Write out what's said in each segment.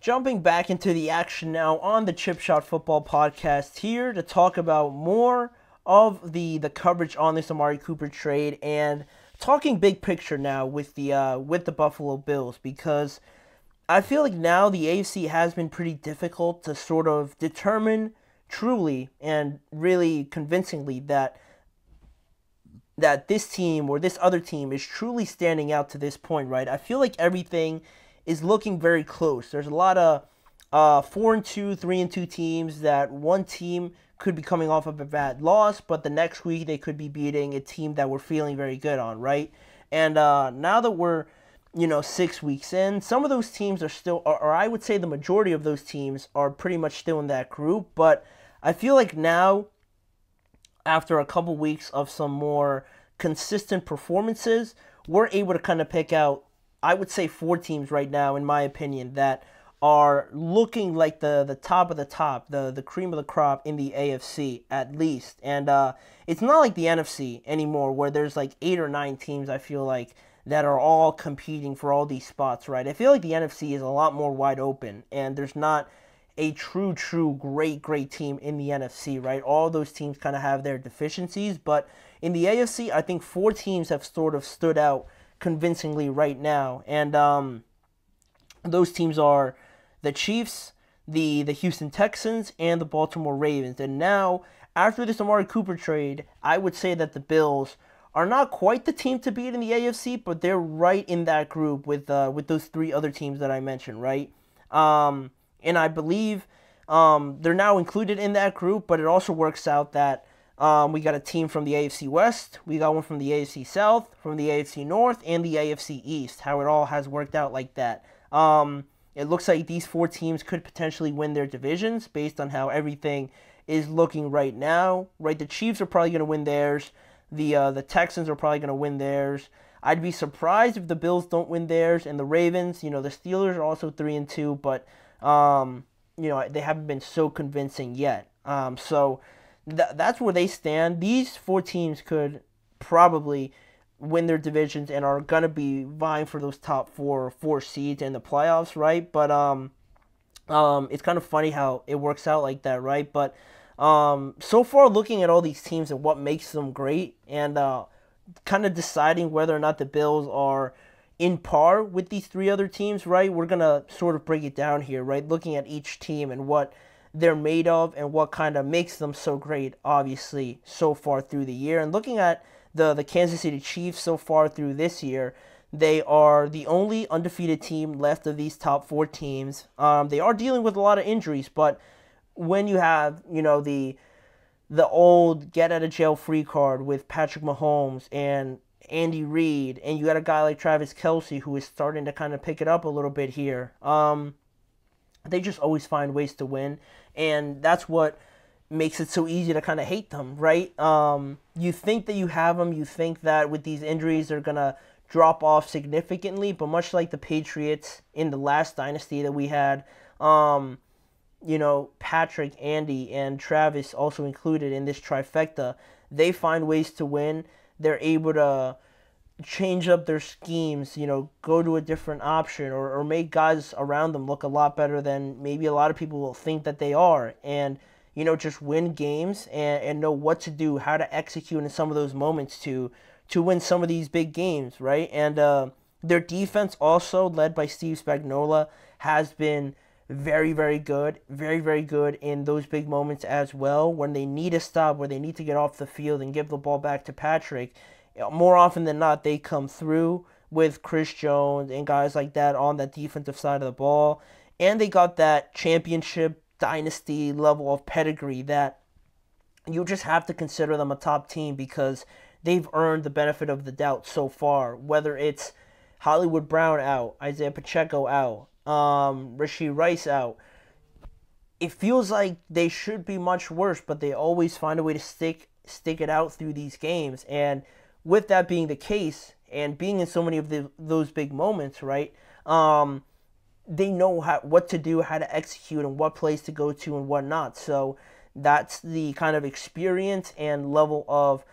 Jumping back into the action now on the Chip Shot Football Podcast, here to talk about more of the coverage on this Amari Cooper trade and talking big picture now with the Buffalo Bills, because I feel like now the AFC has been pretty difficult to sort of determine truly and really convincingly that this team or this other team is truly standing out to this point, right? I feel like everything is looking very close. There's a lot of 4-2, 3-2 teams that one team could be coming off of a bad loss, but the next week they could be beating a team that we're feeling very good on, right? And now that we're 6 weeks in, some of those teams are still, or I would say the majority of those teams are pretty much still in that group. But I feel like now, after a couple weeks of some more consistent performances, we're able to kind of pick out, I would say, 4 teams right now, in my opinion, that are looking like the top of the top, the cream of the crop in the AFC, at least. And it's not like the NFC anymore, where there's like 8 or 9 teams, I feel like, that are all competing for all these spots, right? I feel like the NFC is a lot more wide open, and there's not a true, great team in the NFC, right? All those teams kind of have their deficiencies, but in the AFC, I think 4 teams have sort of stood out convincingly right now, and those teams are the Chiefs, the Houston Texans, and the Baltimore Ravens. And now, after this Amari Cooper trade, I would say that the Bills are not quite the team to beat in the AFC, but they're right in that group with those 3 other teams that I mentioned, right? And I believe they're now included in that group, but it also works out that we got a team from the AFC West, we got one from the AFC South, from the AFC North, and the AFC East, how it all has worked out like that. It looks like these 4 teams could potentially win their divisions based on how everything is looking right now, right? The Chiefs are probably going to win theirs. The Texans are probably going to win theirs. I'd be surprised if the Bills don't win theirs, and the Ravens, the Steelers are also 3-2, but they haven't been so convincing yet. So that's where they stand. These 4 teams could probably win their divisions and are going to be vying for those top 4 seeds in the playoffs, right? But it's kind of funny how it works out like that, right? But so far, looking at all these teams and what makes them great, and kind of deciding whether or not the Bills are in par with these 3 other teams, right? We're going to sort of break it down here, right? Looking at each team and what they're made of and what kind of makes them so great, obviously, so far through the year. And looking at the Kansas City Chiefs so far through this year, they are the only undefeated team left of these top 4 teams. They are dealing with a lot of injuries, but when you have, the old get-out-of-jail-free card with Patrick Mahomes and Andy Reid, and you got a guy like Travis Kelce who is starting to kind of pick it up a little bit here, they just always find ways to win, and that's what makes it so easy to kind of hate them, right? You think that you have them, you think that with these injuries they're going to drop off significantly, but much like the Patriots in the last dynasty that we had, Patrick, Andy, and Travis also included in this trifecta, they find ways to win. They're able to change up their schemes, go to a different option or make guys around them look a lot better than maybe a lot of people will think that they are. And, just win games and know what to do, how to execute in some of those moments to win some of these big games, right? And their defense also, led by Steve Spagnuolo, has been very, very good. Very, very good in those big moments as well. When they need a stop, where they need to get off the field and give the ball back to Patrick, more often than not, they come through with Chris Jones and guys like that on that defensive side of the ball. And they got that championship dynasty level of pedigree that you just have to consider them a top team because they've earned the benefit of the doubt so far. Whether it's Hollywood Brown out, Isaiah Pacheco out, Rashee Rice out, it feels like they should be much worse, but they always find a way to stick it out through these games. And with that being the case, and being in so many of those big moments, right, they know what to do, how to execute, and what plays to go to and what not. So that's the kind of experience and level of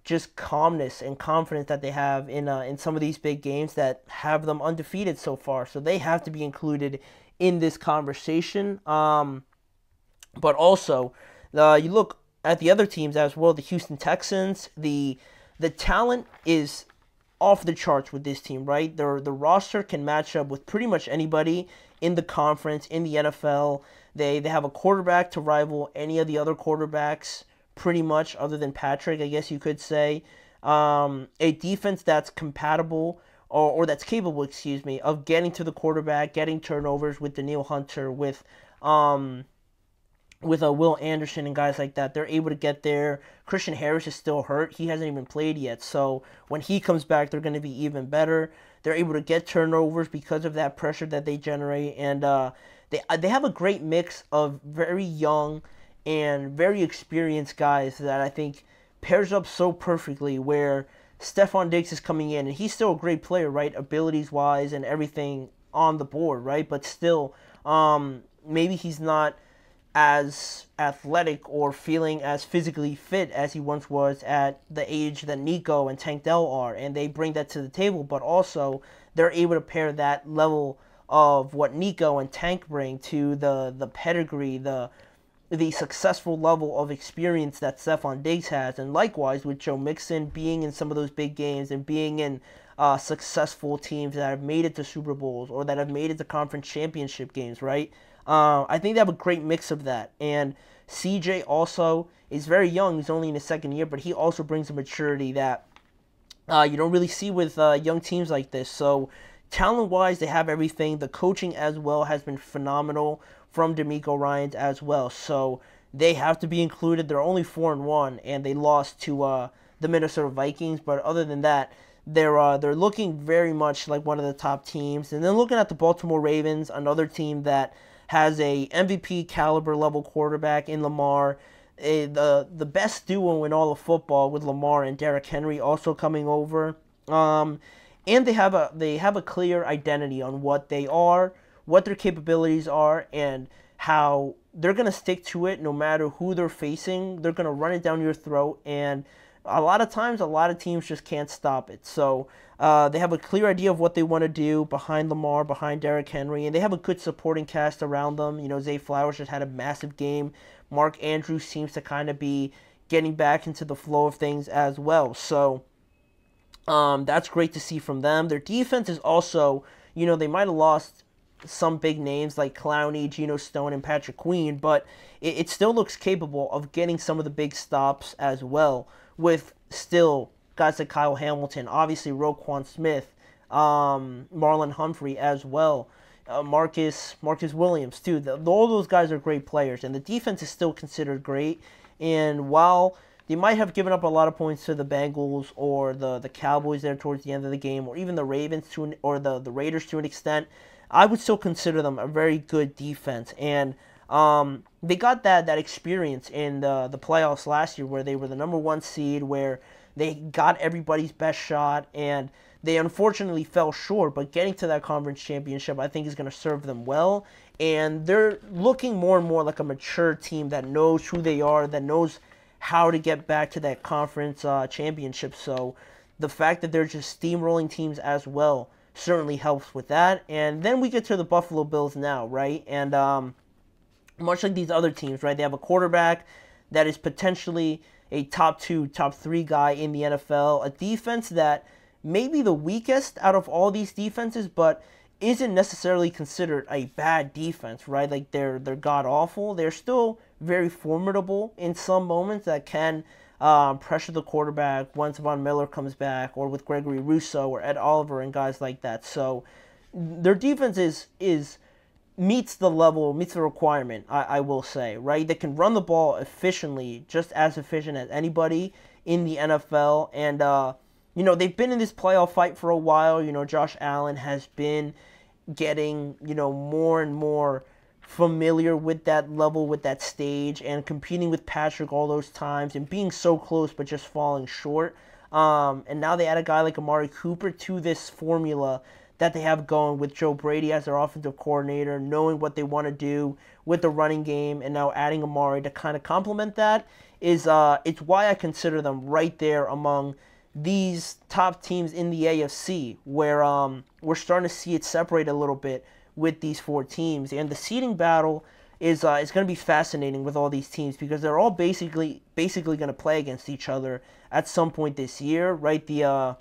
just calmness and confidence that they have in some of these big games that have them undefeated so far. So they have to be included in this conversation. But also, you look at the other teams as well. The Houston Texans, the talent is off the charts with this team, right? The roster can match up with pretty much anybody in the conference, in the NFL. They have a quarterback to rival any of the other quarterbacks, pretty much, other than Patrick, I guess you could say. A defense that's compatible or that's capable, excuse me, of getting to the quarterback, getting turnovers with Danielle Hunter, with Will Anderson and guys like that. They're able to get there. Christian Harris is still hurt. He hasn't even played yet. So when he comes back, they're going to be even better. They're able to get turnovers because of that pressure that they generate. And they have a great mix of very young and very experienced guys that I think pairs up so perfectly, where Stephon Diggs is coming in, and he's still a great player, right? Abilities-wise and everything on the board, right? But still, maybe he's not as athletic or feeling as physically fit as he once was at the age that Nico and Tank Dell are, and they bring that to the table, but also they're able to pair that level of what Nico and Tank bring to the pedigree, the successful level of experience that Stephon Diggs has, and likewise with Joe Mixon being in some of those big games and being in successful teams that have made it to Super Bowls or that have made it to conference championship games, right? I think they have a great mix of that. And CJ also is very young. He's only in his second year, but he also brings a maturity that you don't really see with young teams like this. So talent-wise, they have everything. The coaching as well has been phenomenal from DeMeco Ryans as well. So they have to be included. They're only 4-1, and they lost to the Minnesota Vikings. But other than that, they're looking very much like one of the top teams. And then looking at the Baltimore Ravens, another team that has a MVP caliber level quarterback in Lamar, the best duo in all of football with Lamar and Derrick Henry also coming over, and they have a clear identity on what they are, what their capabilities are, and how they're gonna stick to it no matter who they're facing. They're gonna run it down your throat, and a lot of times, a lot of teams just can't stop it. So they have a clear idea of what they want to do behind Lamar, behind Derrick Henry, and they have a good supporting cast around them. You know, Zay Flowers just had a massive game. Mark Andrews seems to kind of be getting back into the flow of things as well. So that's great to see from them. Their defense is also, you know, they might have lost some big names like Clowney, Geno Stone, and Patrick Queen, but it still looks capable of getting some of the big stops as well, with still guys like Kyle Hamilton, obviously Roquan Smith, Marlon Humphrey as well, Marcus Williams too. All those guys are great players, and the defense is still considered great. And while they might have given up a lot of points to the Bengals or the Cowboys there towards the end of the game, or even the Ravens or the Raiders to an extent, I would still consider them a very good defense. And they got that experience in the playoffs last year, where they were the number 1 seed, where they got everybody's best shot, and they unfortunately fell short. But getting to that conference championship, I think, is going to serve them well. And they're looking more and more like a mature team that knows who they are, that knows how to get back to that conference championship. So the fact that they're just steamrolling teams as well certainly helps with that. And then we get to the Buffalo Bills now, right? And much like these other teams, right, they have a quarterback that is potentially a top 2, top 3 guy in the NFL, a defense that may be the weakest out of all these defenses, but isn't necessarily considered a bad defense, right? Like they're god-awful. They're still very formidable in some moments that can pressure the quarterback once Von Miller comes back, or with Gregory Rousseau or Ed Oliver and guys like that. So their defense meets the requirement, I will say, right? They can run the ball efficiently, just as efficient as anybody in the NFL. And, you know, they've been in this playoff fight for a while. You know, Josh Allen has been getting, you know, more and more familiar with that level, with that stage, and competing with Patrick all those times and being so close but just falling short. And now they add a guy like Amari Cooper to this formula that they have going, with Joe Brady as their offensive coordinator, knowing what they want to do with the running game, and now adding Amari to kind of complement that is it's why I consider them right there among these top teams in the AFC, where we're starting to see it separate a little bit with these four teams. And the seeding battle is going to be fascinating with all these teams because they're all basically going to play against each other at some point this year, right? The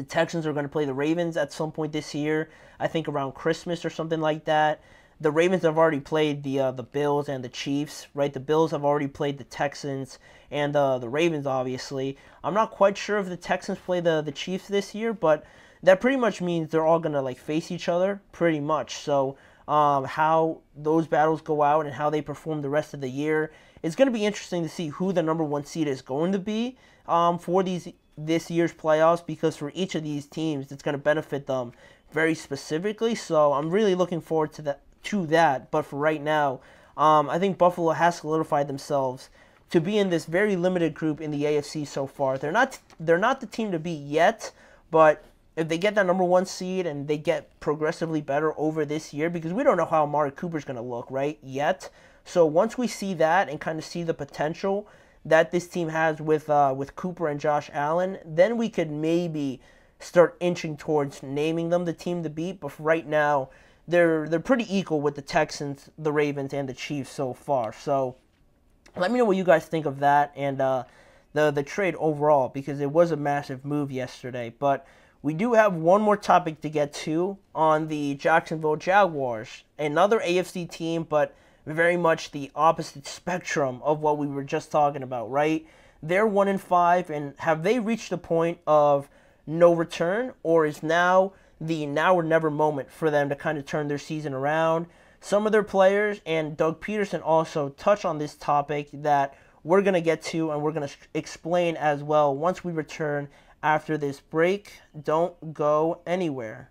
Texans are going to play the Ravens at some point this year, I think around Christmas or something like that. The Ravens have already played the Bills and the Chiefs, right? The Bills have already played the Texans and the Ravens, obviously. I'm not quite sure if the Texans play the Chiefs this year, but that pretty much means they're all going to like face each other pretty much. So how those battles go out and how they perform the rest of the year, it's going to be interesting to see who the number one seed is going to be for this year's playoffs, because for each of these teams, it's going to benefit them very specifically. So I'm really looking forward to that. But for right now, I think Buffalo has solidified themselves to be in this very limited group in the AFC so far. They're not the team to beat yet, but if they get that number one seed and they get progressively better over this year, because we don't know how Amari Cooper's going to look, right, yet. So once we see that and kind of see the potential that this team has with Cooper and Josh Allen, then we could maybe start inching towards naming them the team to beat. But for right now, they're pretty equal with the Texans, the Ravens, and the Chiefs so far. So let me know what you guys think of that and the trade overall, because it was a massive move yesterday. But we do have one more topic to get to on the Jacksonville Jaguars, another AFC team, but very much the opposite spectrum of what we were just talking about, right? They're 1-5, and have they reached the point of no return, or is now the now or never moment for them to kind of turn their season around? Some of their players and Doug Peterson also touch on this topic that we're going to get to and we're going to explain as well once we return after this break. Don't go anywhere.